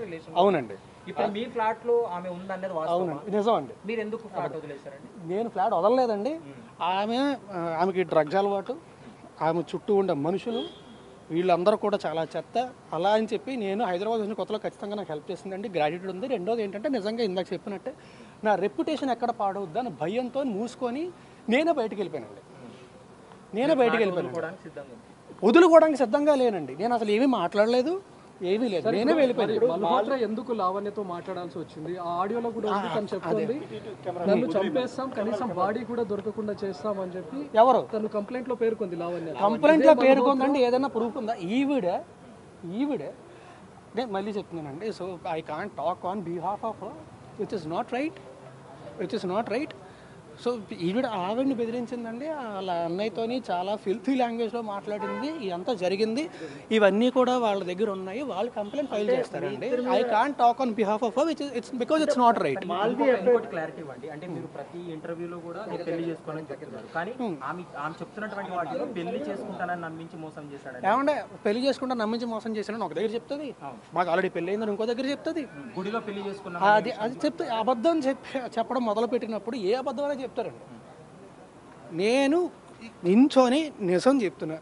Relation. అవునండి. ఇప్పుడు మీ flat లో ఆమె ఉందనేది వాస్తవం. అవునండి, నిజం అండి. మీరు ఎందుకు ఫ్లాట్ వదిలేశారండి? నేను ఫ్లాట్ వదలలేదండి. ఆమెకి డ్రగ్స్ అలవాటు, ఆమె చుట్టూ ఉండే మనుషులు వీళ్ళందరూ కూడా చాలా చెత్త. అలా అని చెప్పి నేను హైదరాబాద్ వచ్చిన కొత్తలో ఖచ్చితంగా నాకు హెల్ప్ చేసిందండి, గ్రాడ్యుయేట్ ఉంది. రెండోది ఏంటంటే నిజంగా ఇందాక చెప్పినట్టే నా రెప్యుటేషన్ ఎక్కడ పాడవద్దు అని భయంతో మూసుకొని నేనే బయటికి వెళ్ళిపోయానండి. వదులుకోవడానికి సిద్ధంగా లేనండి. నేను అసలు ఏమీ మాట్లాడలేదు, ఏమీ లేదు, నేనే వెళ్ళిపోయాను. మల్హోత్రా ఎందుకు లావణ్యతో మాట్లాడాల్సి వచ్చింది? ఆ ఆడియోలో కూడా ఉంది, తను చెప్తుంది నన్ను చంపేస్తాం, కనీసం బాడీ కూడా దొరకకుండా చేస్తాం అని చెప్పి. ఎవరు? తను కంప్లైంట్ లో పేర్కొంది లావణ్య. కంప్లైంట్ లో పేర్కొందండి, ఏదైనా ప్రూఫ్ ఉందా? ఈవిడే నేను మళ్ళీ చెప్తున్నానండి. So I can't talk on behalf of, which is not right. So ఆవిడని బెదిరించిందండి, వాళ్ళ అన్నయ్యతోని చాలా ఫిల్తీ లాంగ్వేజ్లో మాట్లాడింది. ఇదంతా జరిగింది, ఇవన్నీ కూడా వాళ్ళ దగ్గర ఉన్నాయి. వాళ్ళు కంప్లైంట్ ఫైల్ చేస్తారండి. I can't talk on behalf of which it's because it's not right. ఇంకోటి క్లారిటీ ఇవ్వండి. అంటే మీరు ప్రతి ఇంటర్వ్యూలో కూడా మీరు పెళ్లి చేసుకోవాలని చెప్తున్నారు, కానీ ఆమె చెప్తున్నటువంటి వాటిలో పెళ్లి చేసుకుంటానని నమ్మించి మోసం చేశాడు. ఏమంటే పెళ్లి చేసుకుంటా నమ్మించి మోసం చేశానని ఒక దగ్గర చెప్తుంది, మాకు ఆల్రెడీ పెళ్లి అయిందని ఇంకో దగ్గర చెప్తుంది. గుడిలో పెళ్లి చేసుకున్నా అది చెప్తే అబద్ధం చెప్పడం మొదలు పెట్టినప్పుడు ఏ అబద్ధం అనేది చెప్తారండి. నేను నించొని నిజం చెప్తున్నా.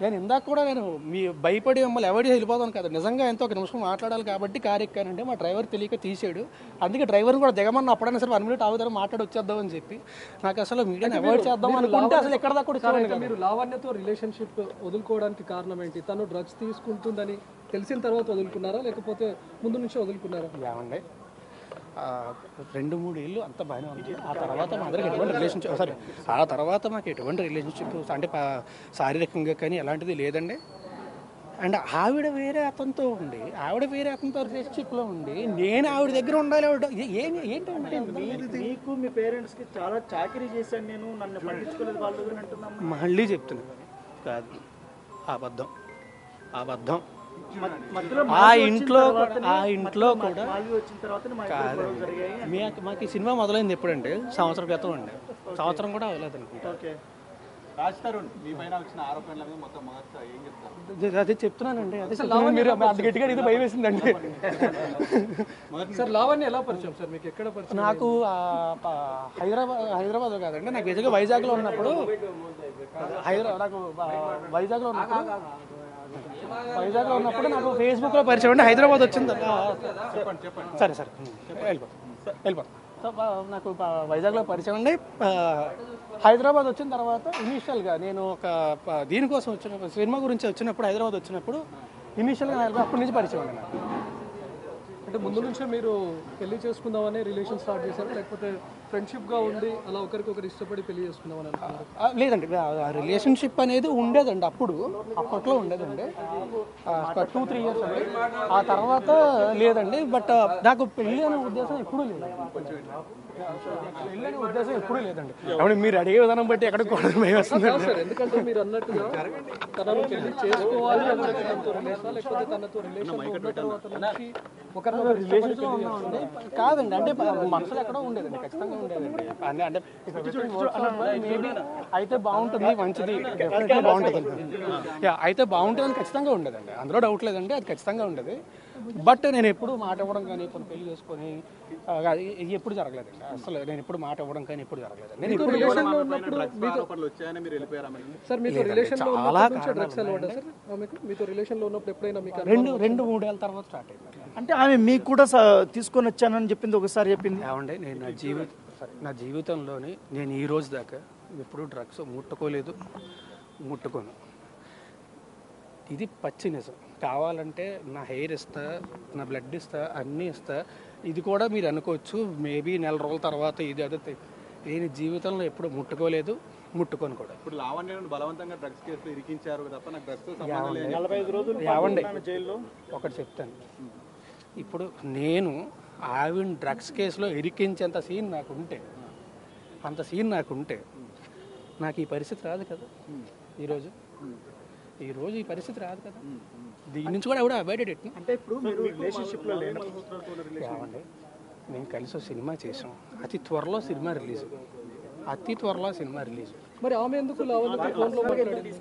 నేను ఇందాక కూడా నేను మీ భయపడి మిమ్మల్ని ఎవరి వెళ్ళిపోతాను కదా, నిజంగా ఎంతో ఒక నిమిషం మాట్లాడాలి కాబట్టి కారు ఎక్కానంటే మా డ్రైవర్ తెలియక తీసాడు. అందుకే డ్రైవర్ని కూడా దిగమన్నా అప్పుడైనా సరే 1 minute ఆగుతారు మాట్లాడి వచ్చేద్దాం అని చెప్పి. నాకు అసలు మీడియాని అవాయిడ్ చేద్దాం అనుకుంటే అసలు ఎక్కడ దాకా కూడా మీరు లావణ్యతో రిలేషన్షిప్ వదులుకోవడానికి కారణం ఏంటి? తను డ్రగ్స్ తీసుకుంటుందని తెలిసిన తర్వాత వదులుకున్నారా, లేకపోతే ముందు నుంచి వదులుకున్నారా? ఏమండి, 2-3 ఏళ్ళు అంత బాగానే ఉంది. ఆ తర్వాత మా అందరికి ఎటువంటి రిలేషన్షిప్ ఆ తర్వాత మాకు ఎటువంటి రిలేషన్షిప్ అంటే శారీరకంగా కానీ ఎలాంటిది లేదండి. అండ్ ఆవిడ వేరే అతనితో రిలేషన్షిప్లో ఉండి నేను ఆవిడ దగ్గర ఉండాలి. ఏంటంటే మీకు మీ పేరెంట్స్కి చాలా చాకరీ చేశాను నేను, నన్ను పట్టించుకోలేదు వాళ్ళు అంటున్నాను. మళ్ళీ చెప్తున్నాను, కాదు, అబద్ధం. ఆ ఇంట్లో కూడా మాకు ఈ సినిమా మొదలైంది ఎప్పుడంటే సంవత్సరం క్రితం అండి. సంవత్సరం కూడా అవ్వలేదు అనుకుంటా. అదే చెప్తున్నానండి. మీరు అది గట్టిగా ఇది భయం వేసిందండి. సార్ లావణ్య ఎలా పరిచయం సార్ మీకు? ఎక్కడ పరిచయం? నాకు హైదరాబాద్ కాదండి, నాకు బేసిక్గా వైజాగ్లో ఉన్నప్పుడు నాకు ఫేస్బుక్లో పరిచయం అండి. హైదరాబాద్ వచ్చింది. సరే వెళ్ళిపోతాం. సో నాకు వైజాగ్లో పరిచయం అండి. హైదరాబాద్ వచ్చిన తర్వాత ఇనీషియల్గా నేను ఒక దీనికోసం వచ్చినప్పుడు, సినిమా గురించి వచ్చినప్పుడు హైదరాబాద్ వచ్చినప్పుడు ఇనీషియల్గా అప్పటి నుంచి పరిచయం అండి నాకు. అంటే ముందు నుంచే మీరు పెళ్లి చేసుకుందామని రిలేషన్ స్టార్ట్ చేశారు, లేకపోతే ఫ్రెండ్షిప్గా ఉండి అలా ఒకరికొకరు ఇష్టపడి పెళ్లి చేసుకుందామని అనుకున్నారు? లేదండి, రిలేషన్షిప్ అనేది ఉండేదండి, అప్పట్లో ఉండేదండి. 2-3 years అండి. ఆ తర్వాత లేదండి. బట్ నాకు పెళ్ళి అనే ఉద్దేశం ఎప్పుడూ లేదండి. అవును, మీరు అడిగే విధానం బట్టి ఎక్కడికి కూడా భయం వస్తుంది. ఎందుకంటే మీరు అన్నట్టుగా తనను పెళ్లి చేసుకోవాలి అంటే తనతో రిలేషన్, లేకపోతే తనతో రిలేషన్లో ఉన్నామండి. కాదండి, అంటే మనసులో ఎక్కడో ఉండేదండి, ఖచ్చితంగా ఉండేదండి. అంటే మేబీ అయితే బాగుంటుంది, మంచిది, బాగుంటుంది, అయితే బాగుంటుందని ఖచ్చితంగా ఉండేదండి. అందులో డౌట్ లేదండి, అది ఖచ్చితంగా ఉండేది. బట్ నేను ఎప్పుడు మాట ఇవ్వడం కానీ తను పెళ్లి చేసుకొని ఎప్పుడు జరగలేదండి. అసలు నేను ఎప్పుడు మాట ఇవ్వడం కానీ ఎప్పుడు జరగలేదండి. నేను ఇప్పుడు రిలేషన్లో ఉన్నప్పుడు ఎప్పుడైనా మీకు 2-3 ఏళ్ళ తర్వాత స్టార్ట్ అయింది. అంటే ఆమె మీకు కూడా తీసుకొని వచ్చానని చెప్పింది, ఒకసారి చెప్పింది. ఏమండి, నేను నా జీవితంలోని నేను ఈ రోజు దాకా ఎప్పుడు డ్రగ్స్ ముట్టుకోను. ఇది పచ్చి నిజం. కావాలంటే నా హెయిర్ ఇస్తా, నా బ్లడ్ ఇస్తా, అన్నీ ఇస్తా. ఇది కూడా మీరు అనుకోవచ్చు మేబీ 4 రోజుల తర్వాత ఇది అదే. నేను జీవితంలో ఎప్పుడు ముట్టుకోలేదు, ముట్టుకొని కూడా. ఇప్పుడు లావణ్యను బలవంతంగా డ్రగ్స్ కేసులో ఇరికించారు తప్ప నాకు డ్రగ్స్ 45 రోజులు జైల్లో. ఒకటి చెప్తాను, ఇప్పుడు నేను ఆవిడ డ్రగ్స్ కేసులో ఇరికించేంత సీన్ నాకుంటే, నాకు ఈ పరిస్థితి రాదు కదా. ఈరోజు ఈ పరిస్థితి రాదు కదా. దీని నుంచి కూడా ఎవడో అవాయిడెడ్ ఇట్. అంటే ఇప్పుడు మీరు రిలేషన్షిప్లో ఏమండి, నేను కలిసి సినిమా చేసాం, అతి త్వరలో సినిమా రిలీజ్. అతి త్వరలో సినిమా రిలీజ్. మరి ఆమె ఎందుకు లావణ్యతో ఫోన్లో మాట్లాడింది?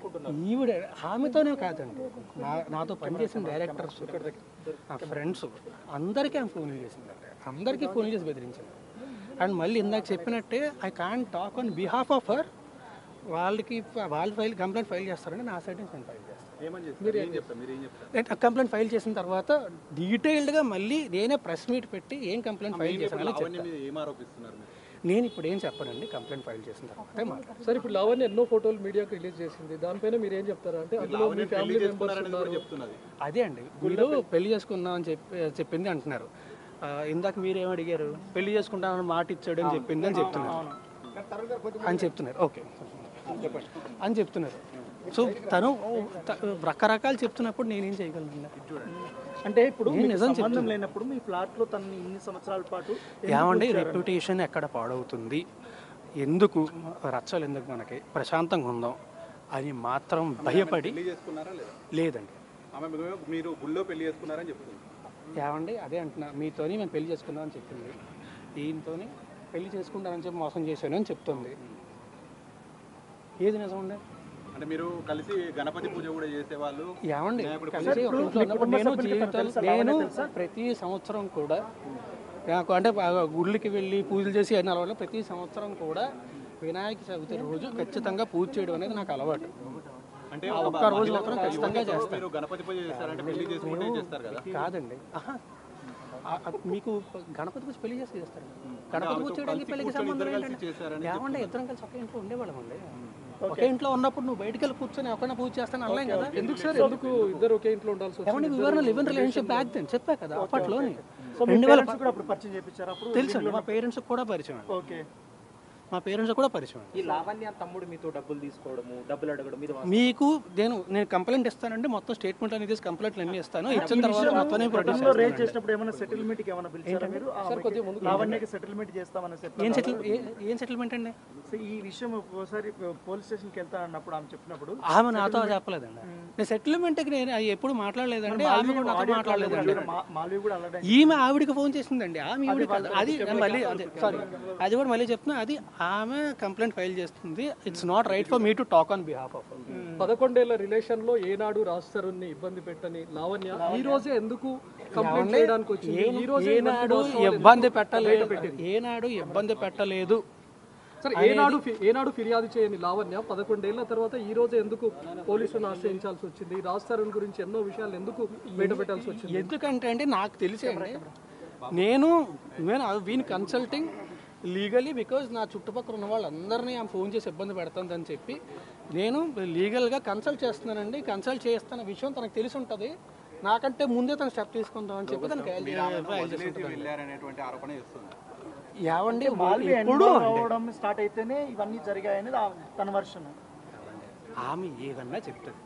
ఈవిడ ఆమెతోనే కాదండి, నాతో పనిచేసిన డైరెక్టర్స్, నా ఫ్రెండ్స్ అందరికీ ఆమె ఫోన్లు చేసిందండి, అందరికీ ఫోన్ చేసి బెదిరించింది. అండ్ మళ్ళీ ఇందాక చెప్పినట్టే I can't talk on behalf of her. వాళ్ళు కంప్లైంట్ ఫైల్ చేస్తారండి, నా సైడ్ నుంచి నేను ఫైల్ చేస్తాను. కంప్లైంట్ ఫైల్ చేసిన తర్వాత డీటెయిల్డ్గా మళ్ళీ నేనే ప్రెస్ మీట్ పెట్టి ఏం కంప్లైంట్ ఫైల్ చేశానని చెప్తాను. నేను ఇప్పుడు ఏం చెప్పానండి, కంప్లైంట్ ఫైల్ చేసిన తర్వాత మాట్లాడతాను. సార్ ఇప్పుడు లావణ్య ఎన్నో ఫోటోలు మీడియాకి రిలీజ్ చేసింది, దానిపైన మీరు ఏం చెప్తారా? అంటే అందులో మీ ఫ్యామిలీ మెంబర్స్ ఉన్నారు. అదే అండి, మీరు పెళ్లి చేసుకుందాం అని చెప్పింది అంటున్నారు. ఇందాక మీరు ఏం అడిగారు, పెళ్లి చేసుకుంటామని మాట ఇచ్చాడు అని చెప్పింది అని చెప్తున్నారు ఓకే అని చెప్తున్నారు. సో తను రకరకాలు చెప్తున్నప్పుడు నేనేం చేయగలను? అంటే ఇప్పుడు సంబంధం లేనప్పుడు మీ ఫ్లాట్ లో తను ఇన్ని సంవత్సరాల పాటు ఏమండి రెప్యుటేషన్ ఎక్కడ పాడవుతుంది, ఎందుకు రచ్చలు, ఎందుకు మనకి ప్రశాంతంగా ఉందాం అని మాత్రం భయపడి లేదండి. మీరు గుళ్ళో పెళ్లి చేసుకున్నారని చెప్తుంది. ఏమండి అదే అంటున్నా, మీతోని మేము పెళ్లి చేసుకున్నాం అని చెప్పింది, ఈయనతోని పెళ్లి చేసుకుంటానని చెప్పి మోసం చేశాను అని చెప్తుంది. ఏది నిజం ఉండే? అంటే మీరు కలిసి గణపతి పూజ కూడా చేసేవాళ్ళు. ఏమండి కలిసి ఒక ఇంట్లో ఉన్నప్పుడు నేను ప్రతి సంవత్సరం కూడా నాకు అంటే గుళ్ళకి వెళ్ళి పూజలు చేసి అయిన అలవాటు, ప్రతి సంవత్సరం కూడా వినాయక చవితి రోజు ఖచ్చితంగా పూజ చేయడం అనేది నాకు అలవాటు. అంటే ఒక్క రోజు మాత్రం ఖచ్చితంగా చేస్తాను. గణపతి పూజ చేస్తారంటే పెళ్లి చేసుకుంటే చేస్తారు కదా? కాదండి, మీకు గణపతి పూజ పెళ్లి చేస్తారు. గణపతి పూజ చేయడానికి పెళ్లికి సంబంధం ఏంటంటే ఏమంటే ఇద్దరం కలిసి ఒకే ఇంట్లో ఉండేవాళ్ళం అండి. ఒకే ఇంట్లో ఉన్నప్పుడు నువ్వు బయటకు వెళ్ళి కూర్చొని ఒకరిని పూజ చేస్తాను అనలేం కదా. ఎందుకు సార్, ఎందుకు ఇద్దరు ఒకే ఇంట్లో ఉండాల్సి వచ్చింది? ఏమంటే వివరణ live in relationship back then చెప్పా కదా అప్పట్లోనే. పరిచయం చేయించారు. తెలుసండి, మా పేరెంట్స్ కూడా పరిచయం. ఓకే, మా పేరెంట్స్ కూడా పరిచయం. ఈ లావణ్య తమ్ముడు మీతో డబ్బులు తీసుకోవడము, డబ్బులు అడగడం మీద మీకు నేను కంప్లైంట్ ఇస్తానంటే మొత్తం స్టేట్మెంట్ అనేది కంప్లైంట్లు అన్ని ఇస్తాను. ఇచ్చిన తర్వాత మొత్తం ప్రొడ్యూస్ రేజ్ చేసినప్పుడు ఏమైనా సెటిల్మెంట్ కి ఏమైనా పిలిచారా మీరు? లావణ్యకి సెటిల్మెంట్ చేస్తామని ఏం సెటిల్మెంట్ అండి? ఈ విషయం ఒకసారి పోలీస్ స్టేషన్ కి వెళ్తా అన్నప్పుడు ఆమె చెప్పినప్పుడు ఆమె నాతో చెప్పలేదండి. నేను సెటిల్మెంట్కి నేను ఎప్పుడు మాట్లాడలేదండి, ఆమె కూడా నాతో మాట్లాడలేదండి. మాల్వి కూడా అలాగే ఈమె ఆవిడికి ఫోన్ చేసిందండి. ఆమె అది మళ్ళీ సారీ అది కూడా మళ్ళీ చెప్తున్నా, అది ఆమె కంప్లైంట్ ఫైల్ చేస్తుంది. It's not right for me to talk on behalf of. 11 ఏళ్ల రిలేషన్ లో ఏనాడు రాస్తారుని ఇబ్బంది పెట్టని లావణ్య ఈ రోజే ఎందుకు కంప్లైంట్ చేయడానికి వచ్చింది? ఈ రోజే ఏనాడు ఇబ్బంది పెట్టలేదు. సరే, ఏనాడు ఫిర్యాదు చేయని లావణ్య 11 ఏళ్ల తర్వాత ఈ రోజు ఎందుకు పోలీసులను ఆశ్రయించాల్సి వచ్చింది? రాస్తారని గురించి ఎన్నో విషయాలు ఎందుకు బయట పెట్టాల్సి వచ్చింది? ఎందుకంటే అండి నాకు తెలిసేయండి, నేను వీని కన్సల్టింగ్ లీగలీ బికాజ్ నా చుట్టుపక్కల ఉన్న వాళ్ళందరినీ ఆమె ఫోన్ చేసి ఇబ్బంది పెడుతుందని చెప్పి నేను లీగల్గా కన్సల్ట్ చేస్తున్నానండి. కన్సల్ట్ చేస్తున్న విషయం తనకు తెలిసి ఉంటుంది, నాకంటే ముందే తను స్టెప్ తీసుకుందాం అని చెప్పి తనకి ఏవండి అవడం స్టార్ట్ అయితేనే ఇవన్నీ జరిగాయని తన వర్షన్. ఆమె ఏదన్నా చెప్తుంది,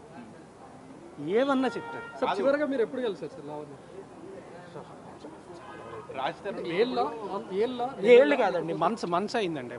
ఏమన్నా చెప్తారు. సార్ చివరిగా మీరు ఎప్పుడు కలిసారు సార్ లావణ్య? ఏళ్ళు కాదండి, మంత్స్ అయిందండి.